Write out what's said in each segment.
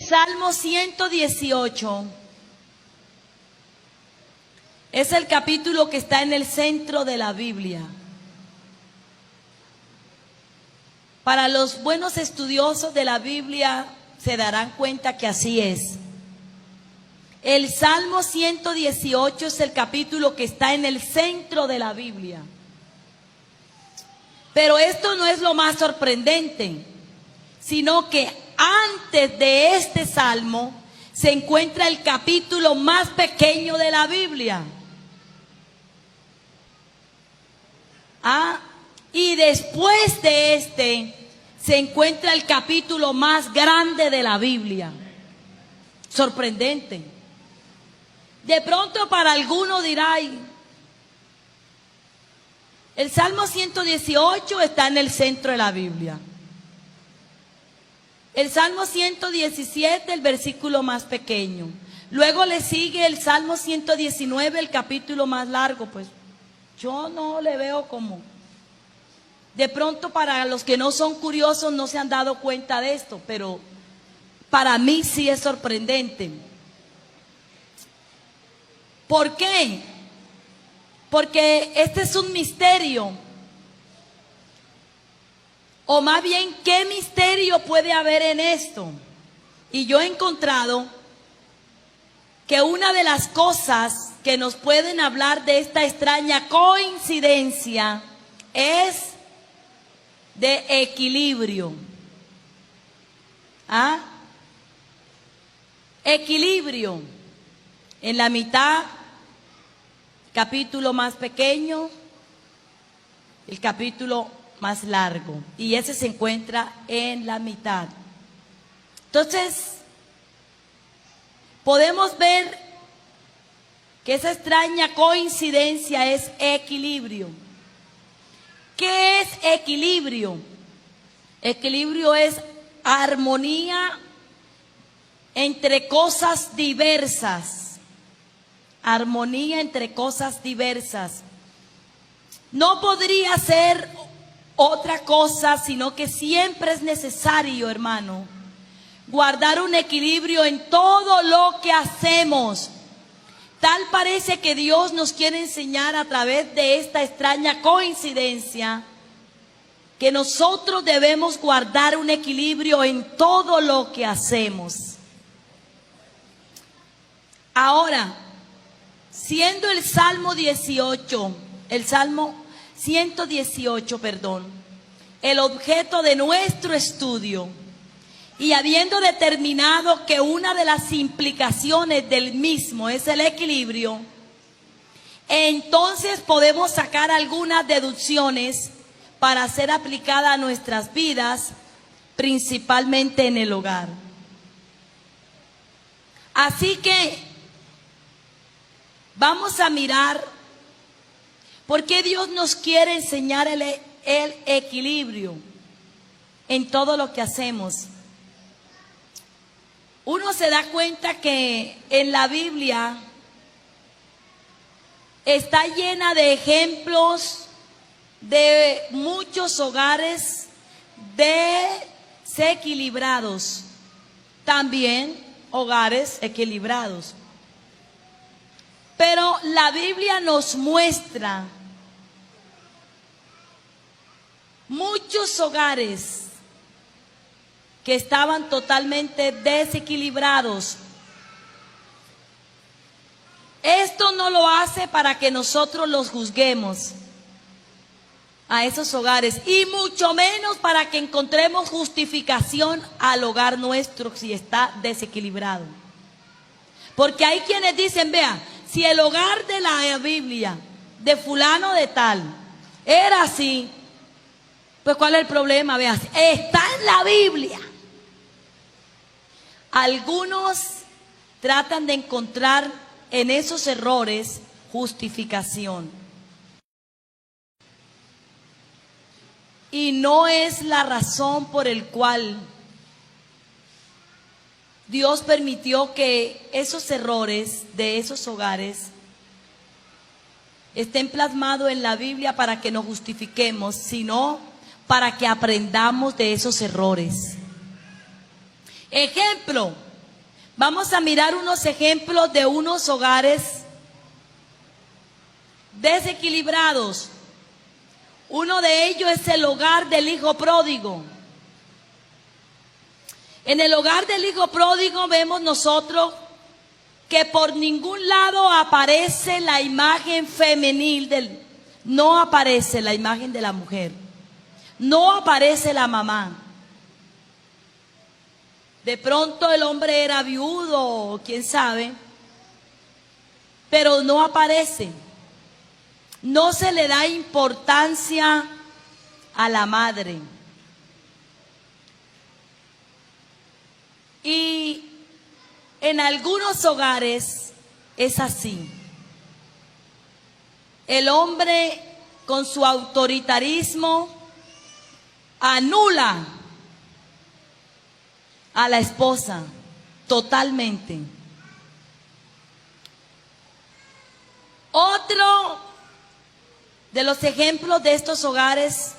Salmo 118 es el capítulo que está en el centro de la Biblia. Para los buenos estudiosos de la Biblia se darán cuenta que así es. El Salmo 118 es el capítulo que está en el centro de la Biblia. Pero esto no es lo más sorprendente, sino que antes de este salmo se encuentra el capítulo más pequeño de la Biblia. Y después de este se encuentra el capítulo más grande de la Biblia. Sorprendente. De pronto para alguno dirá, el Salmo 118 está en el centro de la Biblia. El Salmo 117, el versículo más pequeño. Luego le sigue el Salmo 119, el capítulo más largo. Pues yo no le veo como. De pronto para los que no son curiosos no se han dado cuenta de esto, pero para mí sí es sorprendente. ¿Por qué? Porque este es un misterio. O más bien, ¿qué misterio puede haber en esto? Y yo he encontrado que una de las cosas que nos pueden hablar de esta extraña coincidencia es de equilibrio. Equilibrio. En la mitad, capítulo más pequeño, el capítulo más largo, y ese se encuentra en la mitad. Entonces, podemos ver que esa extraña coincidencia es equilibrio. ¿Qué es equilibrio? Equilibrio es armonía entre cosas diversas. Armonía entre cosas diversas. No podría ser otra cosa, sino que siempre es necesario, hermano, guardar un equilibrio en todo lo que hacemos. Tal parece que Dios nos quiere enseñar a través de esta extraña coincidencia que nosotros debemos guardar un equilibrio en todo lo que hacemos. Ahora, siendo el Salmo 118, el objeto de nuestro estudio, y habiendo determinado que una de las implicaciones del mismo es el equilibrio, entonces podemos sacar algunas deducciones para ser aplicada a nuestras vidas, principalmente en el hogar. Así que vamos a mirar por qué Dios nos quiere enseñar el equilibrio en todo lo que hacemos. Uno se da cuenta que en la Biblia está llena de ejemplos de muchos hogares desequilibrados, también hogares equilibrados. Pero la Biblia nos muestra muchos hogares que estaban totalmente desequilibrados. Esto no lo hace para que nosotros los juzguemos a esos hogares, y mucho menos para que encontremos justificación al hogar nuestro si está desequilibrado. Porque hay quienes dicen, vea, si el hogar de la Biblia de fulano de tal era así, pues ¿cuál es el problema? Vea, está en la Biblia. Algunos tratan de encontrar en esos errores justificación. Y no es la razón por el cual Dios permitió que esos errores de esos hogares estén plasmados en la Biblia para que nos justifiquemos, sino para que aprendamos de esos errores. Ejemplo, Vamos a mirar unos ejemplos de unos hogares desequilibrados. Uno de ellos es el hogar del hijo pródigo. En el hogar del hijo pródigo vemos nosotros que por ningún lado aparece la imagen femenil no aparece la imagen de la mujer, no aparece la mamá. De pronto el hombre era viudo, quién sabe, pero no aparece. No se le da importancia a la madre. Y en algunos hogares es así. El hombre con su autoritarismo anula a la esposa totalmente. Otro de los ejemplos de estos hogares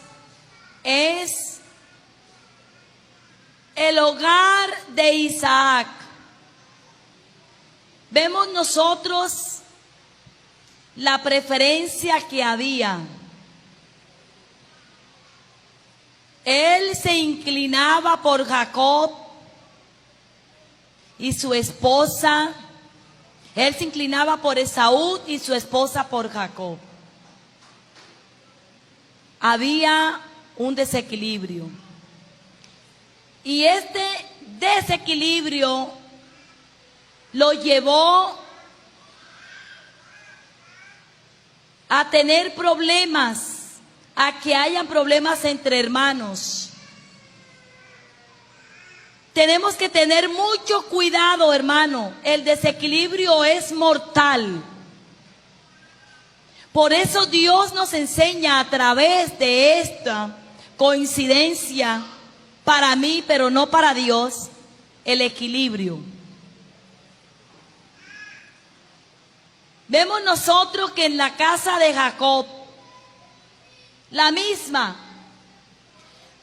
es el hogar de Isaac. Vemos nosotros la preferencia que había. Él se inclinaba por Jacob y su esposa. Él se inclinaba por Esaú y su esposa por Jacob. Había un desequilibrio. Y este desequilibrio lo llevó a tener problemas, a que hayan problemas entre hermanos. Tenemos que tener mucho cuidado, hermano. El desequilibrio es mortal. Por eso Dios nos enseña a través de esta coincidencia, para mí, pero no para Dios, el equilibrio. Vemos nosotros que en la casa de Jacob, la misma,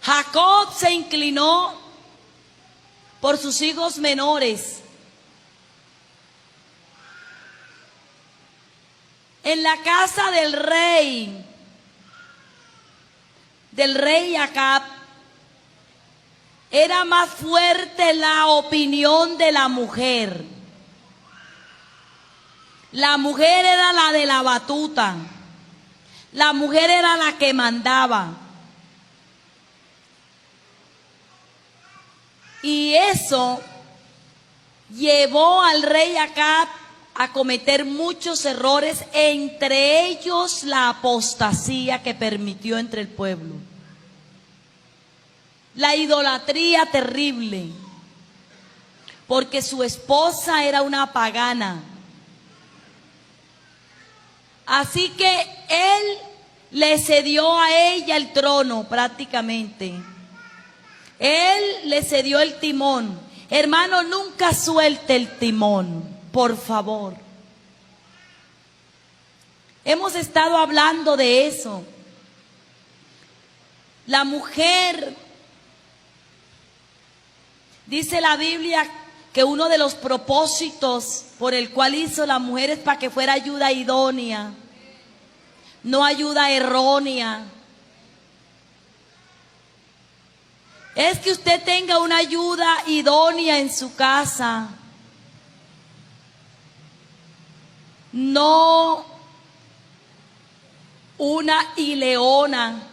Jacob se inclinó por sus hijos menores. En la casa del rey Acab, era más fuerte la opinión de la mujer. La mujer era la de la batuta. La mujer era la que mandaba. Y eso llevó al rey Acab a cometer muchos errores, entre ellos la apostasía que permitió entre el pueblo. La idolatría terrible, porque su esposa era una pagana. Así que él le cedió a ella el trono prácticamente. Él le cedió el timón. Hermano, nunca suelte el timón, por favor. Hemos estado hablando de eso. La mujer, dice la Biblia que uno de los propósitos por el cual hizo la mujer es para que fuera ayuda idónea, no ayuda errónea. Es que usted tenga una ayuda idónea en su casa, no una ileona.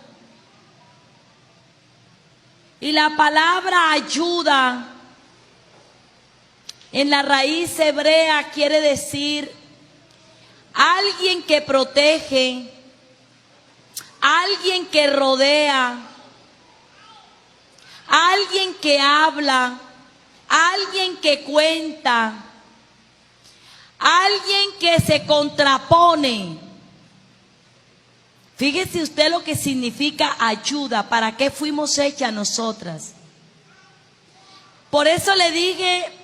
Y la palabra ayuda en la raíz hebrea quiere decir alguien que protege, alguien que rodea, alguien que habla, alguien que cuenta, alguien que se contrapone. Fíjese usted lo que significa ayuda, para qué fuimos hechas nosotras. Por eso le dije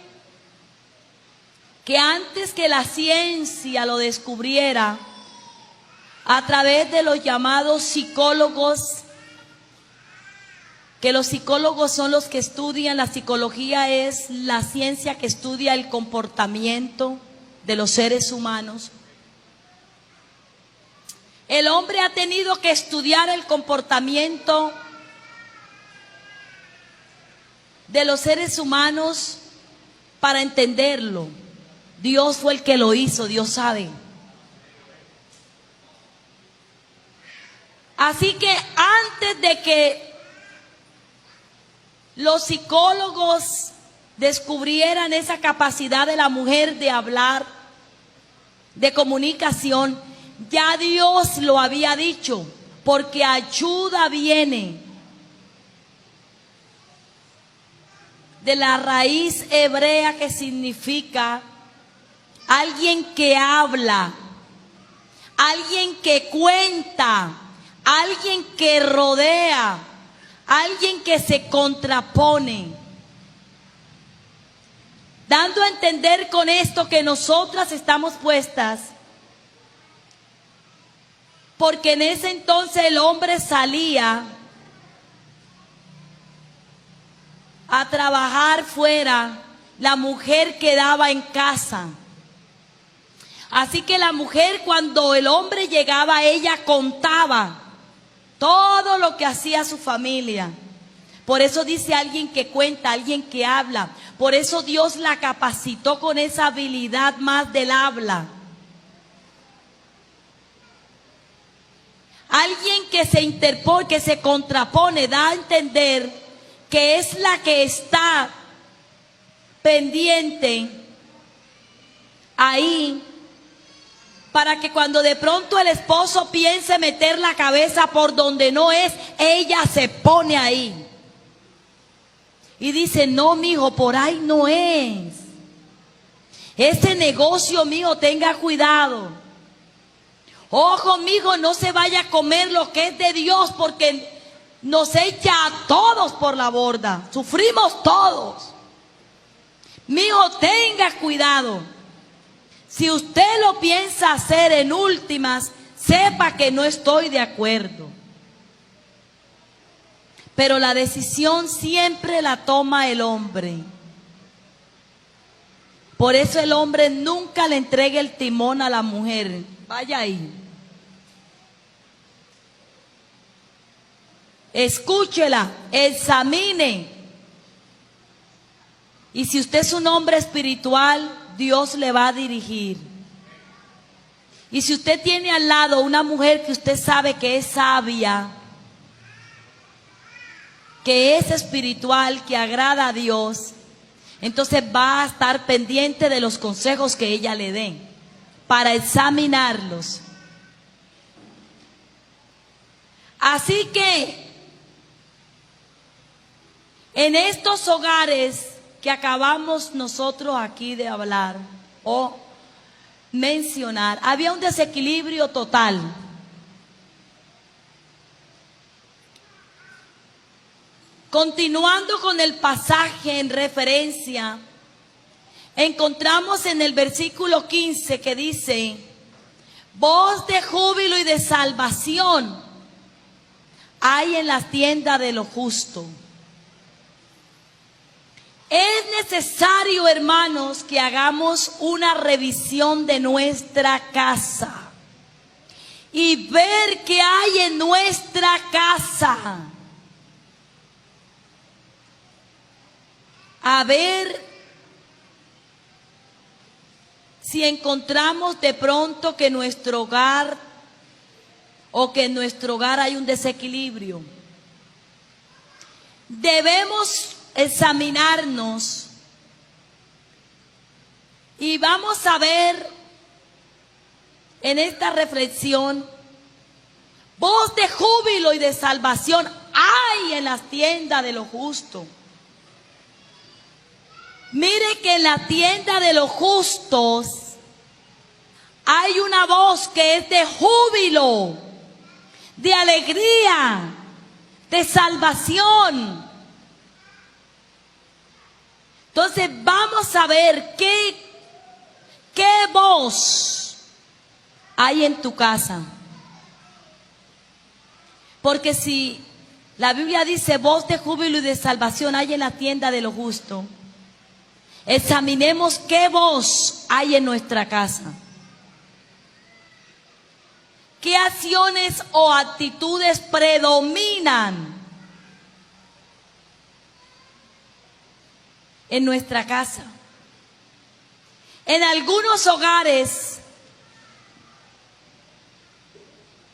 que antes que la ciencia lo descubriera, a través de los llamados psicólogos, que los psicólogos son los que estudian, la psicología es la ciencia que estudia el comportamiento de los seres humanos. El hombre ha tenido que estudiar el comportamiento de los seres humanos para entenderlo. Dios fue el que lo hizo, Dios sabe. Así que antes de que los psicólogos descubrieran esa capacidad de la mujer de hablar, de comunicación, ya Dios lo había dicho, porque ayuda viene de la raíz hebrea que significa alguien que habla, alguien que cuenta, alguien que rodea, alguien que se contrapone. Dando a entender con esto que nosotras estamos puestas, porque en ese entonces el hombre salía a trabajar fuera, la mujer quedaba en casa. Así que la mujer, cuando el hombre llegaba, ella contaba todo lo que hacía su familia. Por eso dice alguien que cuenta, alguien que habla. Por eso Dios la capacitó con esa habilidad más del habla. Alguien que se interpone, que se contrapone, da a entender que es la que está pendiente ahí, para que cuando de pronto el esposo piense meter la cabeza por donde no es, ella se pone ahí y dice: no, mijo, por ahí no es. Ese negocio, mijo, tenga cuidado. Ojo, mijo, no se vaya a comer lo que es de Dios, porque nos echa a todos por la borda. Sufrimos todos. Mijo, tenga cuidado. Si usted lo piensa hacer en últimas, sepa que no estoy de acuerdo. Pero la decisión siempre la toma el hombre. Por eso el hombre nunca le entrega el timón a la mujer. Vaya ahí. Escúchela, examine. Y si usted es un hombre espiritual, Dios le va a dirigir. Y si usted tiene al lado una mujer que usted sabe que es sabia, que es espiritual, que agrada a Dios, entonces va a estar pendiente de los consejos que ella le dé, para examinarlos. Así que en estos hogares que acabamos nosotros aquí de hablar o mencionar, había un desequilibrio total. Continuando con el pasaje en referencia, encontramos en el versículo 15 que dice: voz de júbilo y de salvación hay en las tiendas de lo justo. Es necesario, hermanos, que hagamos una revisión de nuestra casa y ver qué hay en nuestra casa. A ver si encontramos de pronto que nuestro hogar en nuestro hogar hay un desequilibrio. Debemos examinarnos y vamos a ver en esta reflexión: voz de júbilo y de salvación hay en las tiendas de lo justo. Mire que en la tienda de los justos hay una voz que es de júbilo, de alegría, de salvación. Entonces vamos a ver qué voz hay en tu casa. Porque si La Biblia dice, voz de júbilo y de salvación hay en la tienda de lo justo. Examinemos qué voz hay en nuestra casa. ¿Qué acciones o actitudes predominan en nuestra casa? En algunos hogares,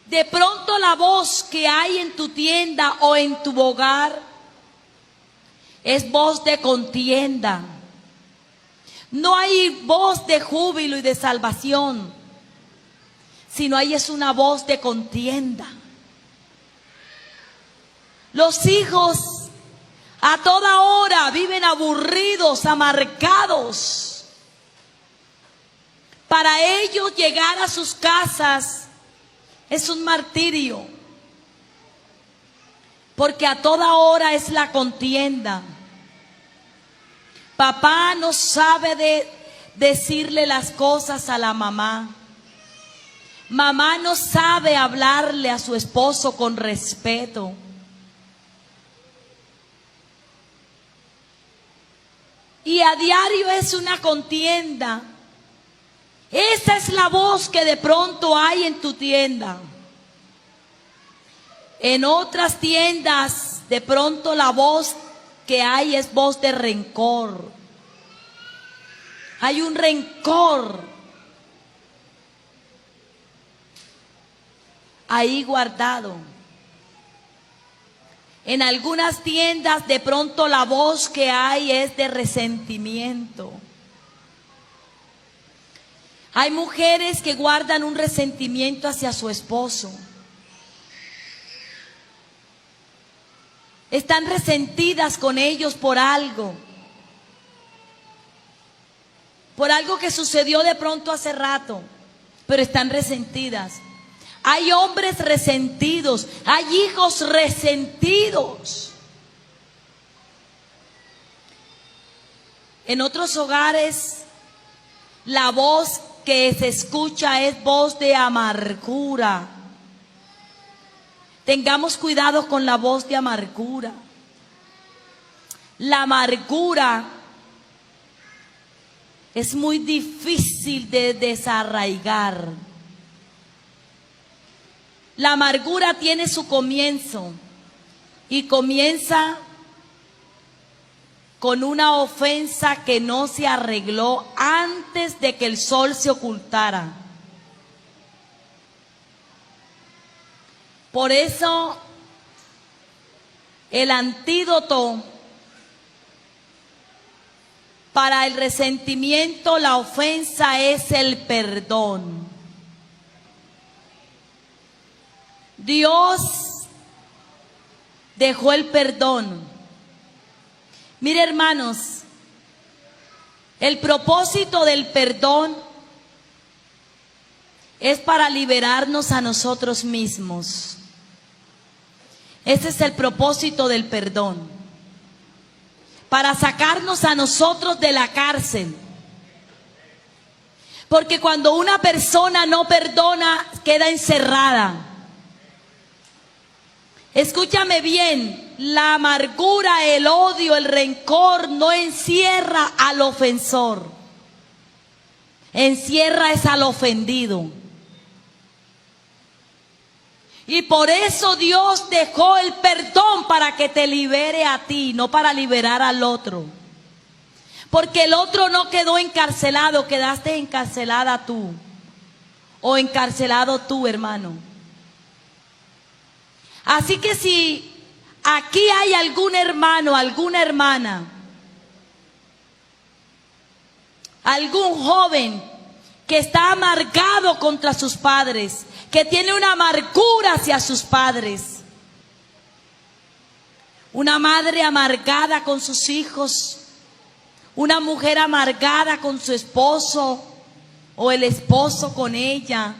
de pronto la voz que hay en tu tienda o en tu hogar es voz de contienda. No hay voz de júbilo y de salvación, sino ahí es una voz de contienda. Los hijos a toda hora viven aburridos, amargados. Para ellos llegar a sus casas es un martirio, porque a toda hora es la contienda. Papá no sabe decirle las cosas a la mamá. Mamá no sabe hablarle a su esposo con respeto. Y a diario es una contienda. Esa es la voz que de pronto hay en tu tienda. En otras tiendas, de pronto la voz que hay es voz de rencor. Hay un rencor ahí guardado. En algunas tiendas de pronto la voz que hay es de resentimiento. Hay mujeres que guardan un resentimiento hacia su esposo. Están resentidas con ellos por algo que sucedió de pronto hace rato, pero están resentidas. Hay hombres resentidos, hay hijos resentidos. En otros hogares, la voz que se escucha es voz de amargura. Tengamos cuidado con la voz de amargura. La amargura es muy difícil de desarraigar. La amargura tiene su comienzo y comienza con una ofensa que no se arregló antes de que el sol se ocultara. Por eso el antídoto para el resentimiento, la ofensa, es el perdón. Dios dejó el perdón. Mire, hermanos, el propósito del perdón es para liberarnos a nosotros mismos. Ese es el propósito del perdón. Para sacarnos a nosotros de la cárcel. Porque cuando una persona no perdona, queda encerrada. Escúchame bien, la amargura, el odio, el rencor no encierra al ofensor. Encierra es al ofendido. Y por eso Dios dejó el perdón para que te libere a ti, no para liberar al otro. Porque el otro no quedó encarcelado, quedaste encarcelada tú. O encarcelado tú, hermano. Así que si aquí hay algún hermano, alguna hermana, algún joven que está amargado contra sus padres, que tiene una amargura hacia sus padres, una madre amargada con sus hijos, una mujer amargada con su esposo o el esposo con ella,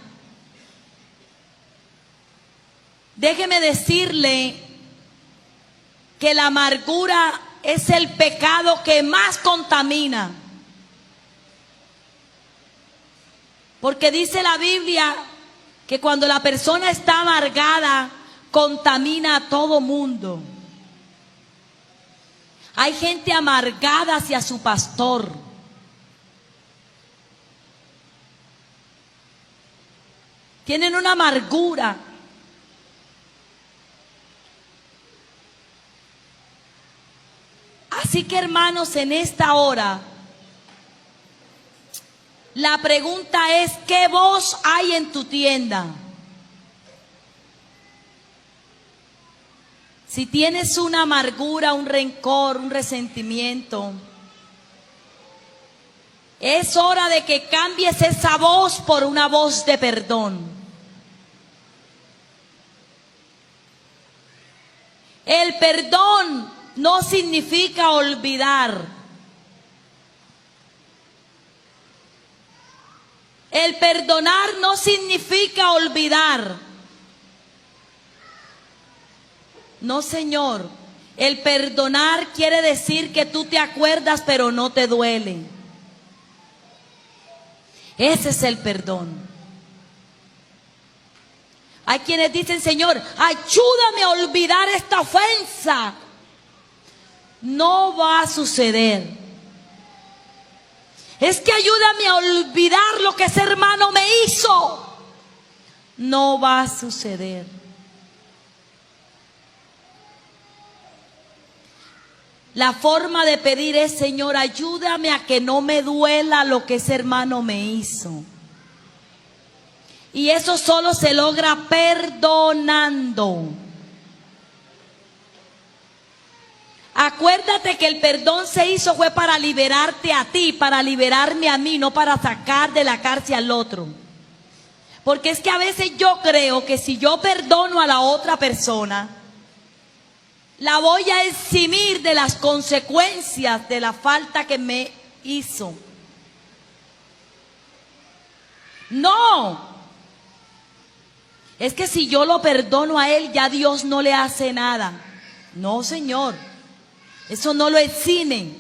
déjeme decirle que la amargura es el pecado que más contamina. Porque dice la Biblia que cuando la persona está amargada, contamina a todo mundo. Hay gente amargada hacia su pastor. Tienen una amargura. Así que, hermanos, en esta hora, la pregunta es: ¿qué voz hay en tu tienda? Si tienes una amargura, un rencor, un resentimiento, es hora de que cambies esa voz por una voz de perdón. El perdón no significa olvidar. El perdonar no significa olvidar. No, Señor. El perdonar quiere decir que tú te acuerdas, pero no te duele. Ese es el perdón. Hay quienes dicen: Señor, ayúdame a olvidar esta ofensa. No va a suceder. Es que ayúdame a olvidar lo que ese hermano me hizo. No va a suceder. La forma de pedir es: Señor, ayúdame a que no me duela lo que ese hermano me hizo. Y eso solo se logra perdonando. Acuérdate que el perdón se hizo fue para liberarte a ti, para liberarme a mí, no para sacar de la cárcel al otro. Porque es que a veces yo creo que si yo perdono a la otra persona, la voy a eximir de las consecuencias de la falta que me hizo. No. Es que si yo lo perdono a él, ya Dios no le hace nada. No, Señor. Eso no lo exime.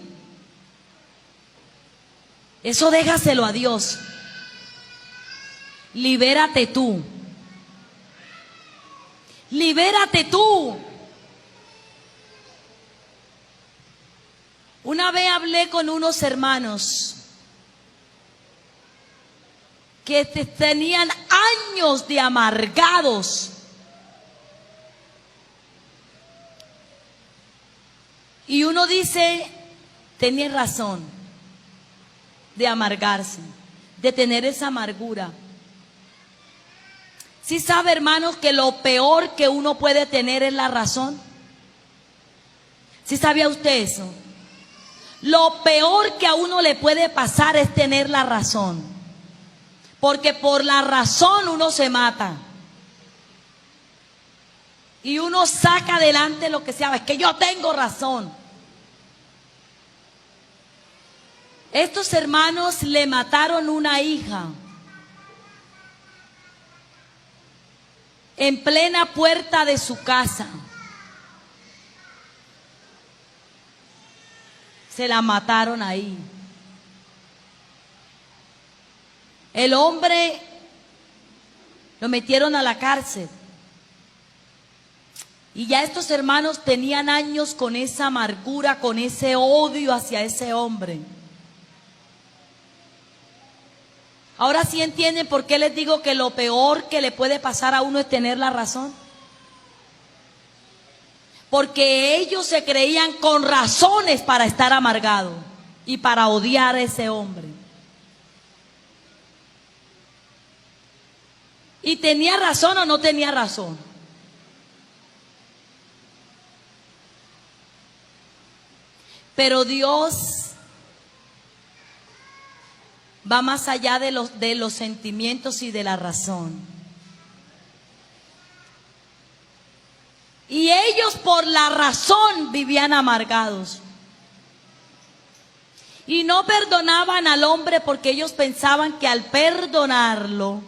Eso déjaselo a Dios. Libérate tú. Libérate tú. Una vez hablé con unos hermanos que tenían años de amargados. Y uno dice: tenía razón de amargarse, de tener esa amargura. ¿Sí sabe, hermanos, que lo peor que uno puede tener es la razón? ¿Sí sabía usted eso? Lo peor que a uno le puede pasar es tener la razón. Porque por la razón uno se mata. Y uno saca adelante lo que sea. Es que yo tengo razón. Estos hermanos le mataron una hija en plena puerta de su casa. Se la mataron ahí. El hombre lo metieron a la cárcel. Y ya estos hermanos tenían años con esa amargura, con ese odio hacia ese hombre. Ahora sí entienden por qué les digo que lo peor que le puede pasar a uno es tener la razón. Porque ellos se creían con razones para estar amargados y para odiar a ese hombre. ¿Y tenía razón o no tenía razón? Pero Dios va más allá de los sentimientos y de la razón. Y ellos por la razón vivían amargados. Y no perdonaban al hombre porque ellos pensaban que al perdonarlo,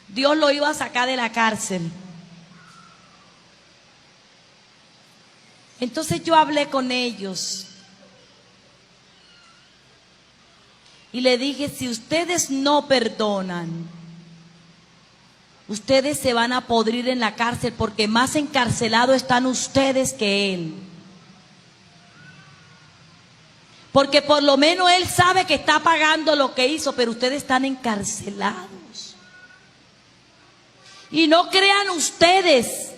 Dios lo iba a sacar de la cárcel. Entonces yo hablé con ellos. Y le dije: si ustedes no perdonan, ustedes se van a podrir en la cárcel, porque más encarcelados están ustedes que él. Porque por lo menos él sabe que está pagando lo que hizo, pero ustedes están encarcelados. Y no crean ustedes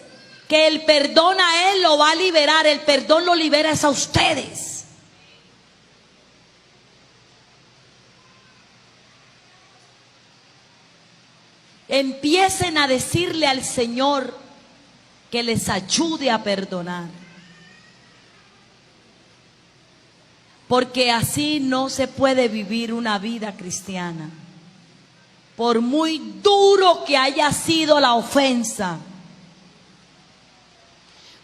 que el perdón a él lo va a liberar. El perdón lo libera es a ustedes. Empiecen a decirle al Señor que les ayude a perdonar. Porque así no se puede vivir una vida cristiana. Por muy duro que haya sido la ofensa.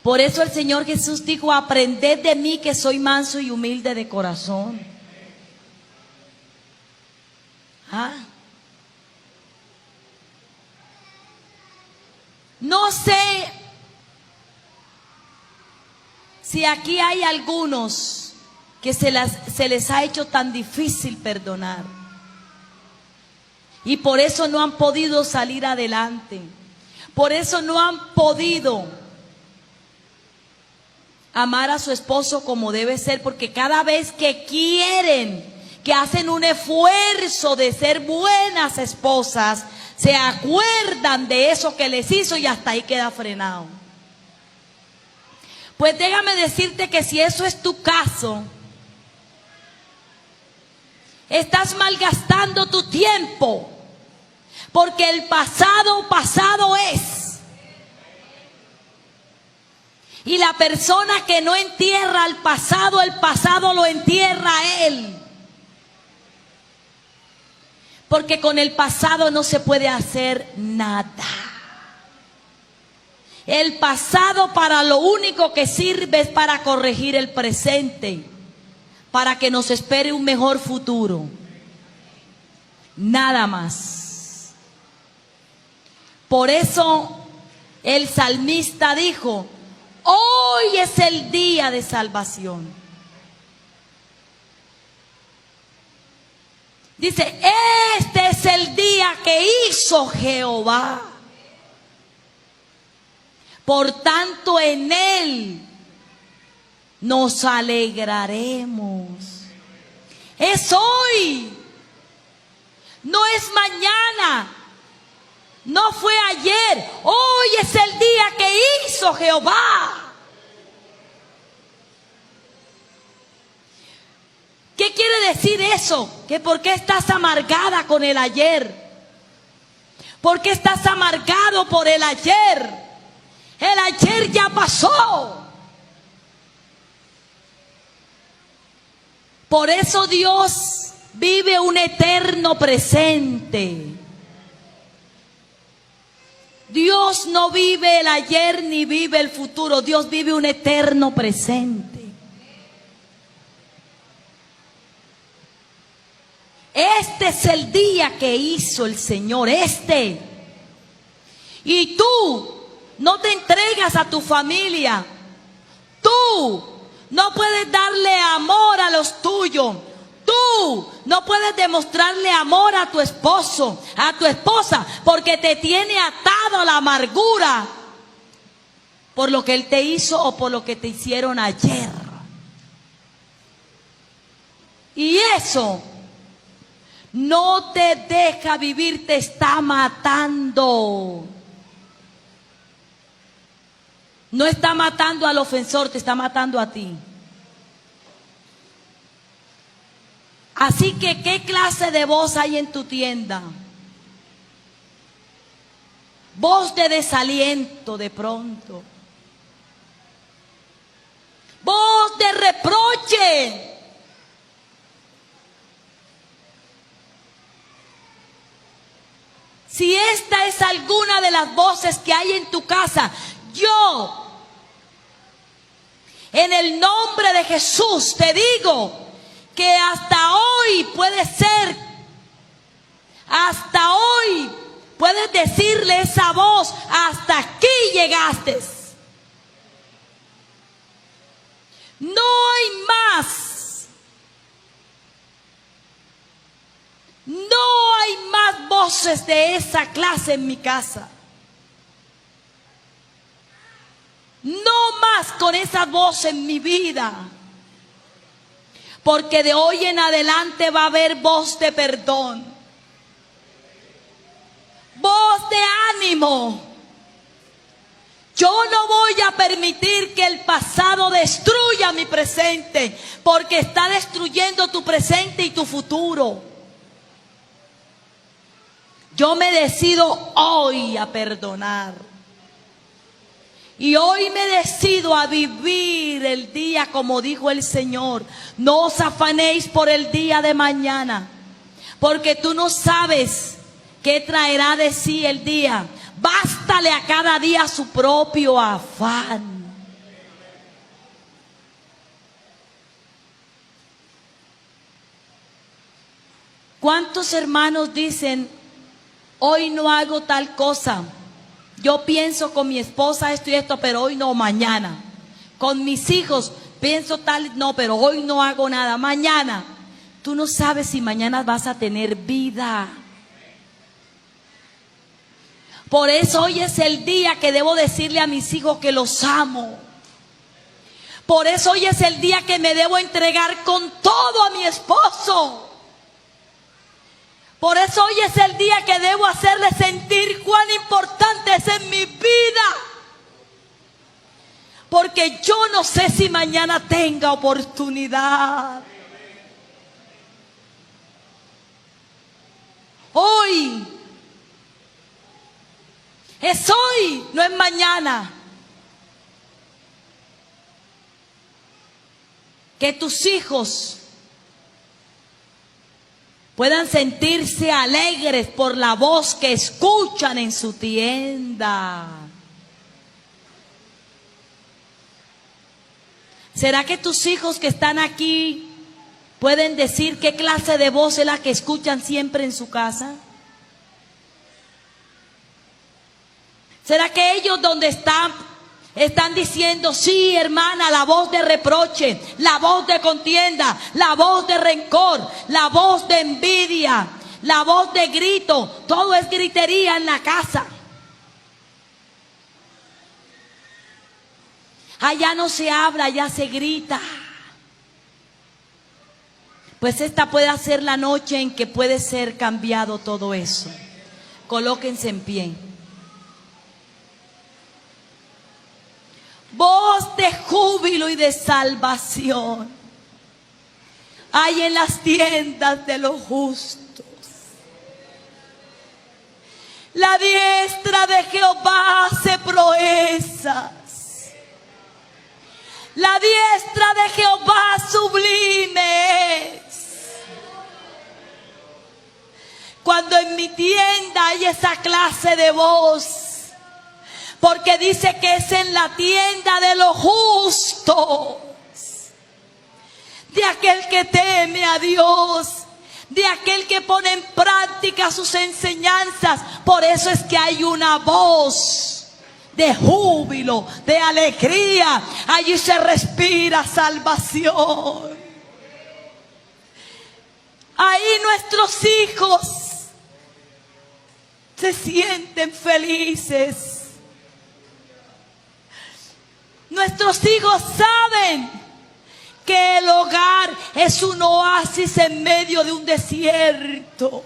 Por eso el Señor Jesús dijo: aprended de mí que soy manso y humilde de corazón. No sé si aquí hay algunos que se les ha hecho tan difícil perdonar y por eso no han podido salir adelante, por eso no han podido amar a su esposo como debe ser, porque cada vez que quieren, que hacen un esfuerzo de ser buenas esposas, se acuerdan de eso que les hizo y hasta ahí queda frenado. Pues déjame decirte que si eso es tu caso, estás malgastando tu tiempo, porque el pasado, pasado es. Y la persona que no entierra al pasado, el pasado lo entierra a él. Porque con el pasado no se puede hacer nada. El pasado para lo único que sirve es para corregir el presente, para que nos espere un mejor futuro. Nada más. Por eso el salmista dijo: hoy es el día de salvación. Dice: este es el día que hizo Jehová. Por tanto, en él nos alegraremos. Es hoy. No es mañana. No fue ayer. Hoy es el día que hizo Jehová. ¿Qué quiere decir eso? Que por qué estás amargada con el ayer. ¿Por qué estás amargado por el ayer? El ayer ya pasó. Por eso Dios vive un eterno presente. Dios no vive el ayer ni vive el futuro. Dios vive un eterno presente. Este es el día que hizo el Señor, Y tú no te entregas a tu familia. Tú no puedes darle amor a los tuyos. Tú no puedes demostrarle amor a tu esposo, a tu esposa, porque te tiene atado a la amargura por lo que él te hizo o por lo que te hicieron ayer. Y eso no te deja vivir, te está matando. No está matando al ofensor, te está matando a ti. Así que, ¿qué clase de voz hay en tu tienda? Voz de desaliento de pronto. Voz de reproche. Si esta es alguna de las voces que hay en tu casa, yo, en el nombre de Jesús, te digo que hasta hoy puede ser, hasta hoy puedes decirle esa voz: hasta aquí llegaste. No hay más. No hay más voz voces de esa clase en mi casa. No más con esa voz en mi vida. Porque de hoy en adelante va a haber voz de perdón. Voz de ánimo. Yo no voy a permitir que el pasado destruya mi presente, porque está destruyendo tu presente y tu futuro. Yo me decido hoy a perdonar. Y hoy me decido a vivir el día como dijo el Señor. No os afanéis por el día de mañana, porque tú no sabes qué traerá de sí el día. Bástale a cada día su propio afán. ¿Cuántos hermanos dicen, hoy no hago tal cosa? Yo pienso con mi esposa esto y esto, pero hoy no, mañana. Con mis hijos pienso tal, no, pero hoy no hago nada, mañana. Tú no sabes si mañana vas a tener vida. Por eso hoy es el día que debo decirle a mis hijos que los amo. Por eso hoy es el día que me debo entregar con todo a mi esposo. Por eso hoy es el día que debo hacerle sentir cuán importante es en mi vida. Porque yo no sé si mañana tenga oportunidad. Hoy. Es hoy, no es mañana. Que tus hijos puedan sentirse alegres por la voz que escuchan en su tienda. ¿Será que tus hijos que están aquí pueden decir qué clase de voz es la que escuchan siempre en su casa? ¿Será que ellos donde están diciendo, sí, hermana, la voz de reproche, la voz de contienda, la voz de rencor, la voz de envidia, la voz de grito, todo es gritería en la casa? Allá no se habla, allá se grita. Pues esta puede ser la noche en que puede ser cambiado todo eso. Colóquense en pie. Voz de júbilo y de salvación hay en las tiendas de los justos. La diestra de Jehová hace proezas. La diestra de Jehová sublime es. Cuando en mi tienda hay esa clase de voz, porque dice que es en la tienda de los justos, de aquel que teme a Dios, de aquel que pone en práctica sus enseñanzas. Por eso es que hay una voz de júbilo, de alegría. Allí se respira salvación. Ahí nuestros hijos se sienten felices. Nuestros hijos saben que el hogar es un oasis en medio de un desierto.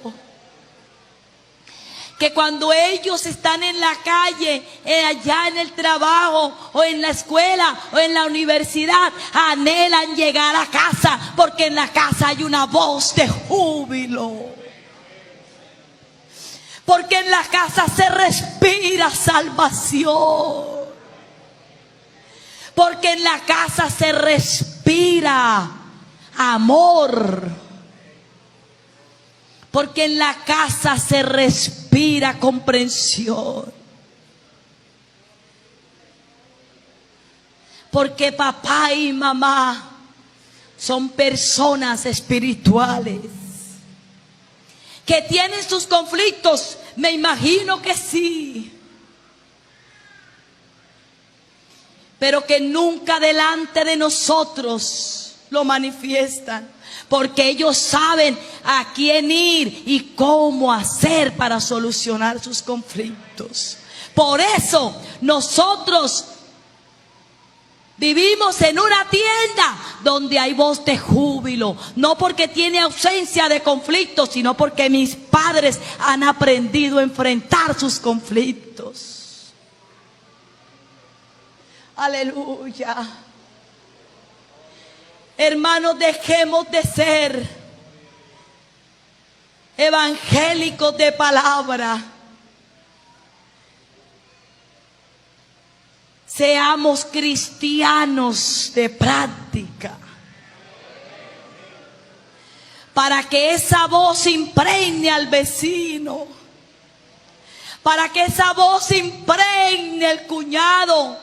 Que cuando ellos están en la calle, allá en el trabajo, o en la escuela, o en la universidad, anhelan llegar a casa, porque en la casa hay una voz de júbilo. Porque en la casa se respira salvación. Porque en la casa se respira amor. Porque en la casa se respira comprensión. Porque papá y mamá son personas espirituales. ¿Que tienen sus conflictos? Me imagino que sí. Pero que nunca delante de nosotros lo manifiestan, porque ellos saben a quién ir y cómo hacer para solucionar sus conflictos. Por eso nosotros vivimos en una tienda donde hay voz de júbilo, no porque tiene ausencia de conflictos, sino porque mis padres han aprendido a enfrentar sus conflictos. Aleluya. Hermanos, dejemos de ser evangélicos de palabra. Seamos cristianos de práctica, para que esa voz impregne al vecino, para que esa voz impregne al cuñado,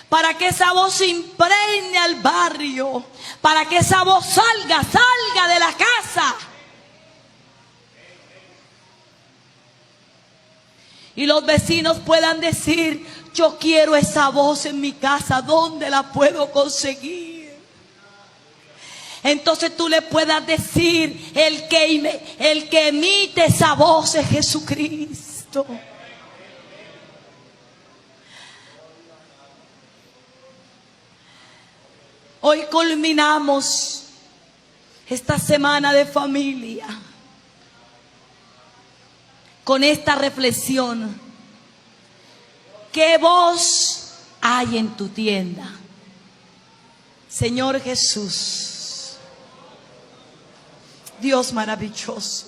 para que esa voz impregne al barrio, para que esa voz salga de la casa. Y los vecinos puedan decir: yo quiero esa voz en mi casa, ¿dónde la puedo conseguir? Entonces tú le puedas decir: el que emite esa voz es Jesucristo. Hoy culminamos esta semana de familia con esta reflexión. ¿Qué voz hay en tu tienda? Señor Jesús, Dios maravilloso,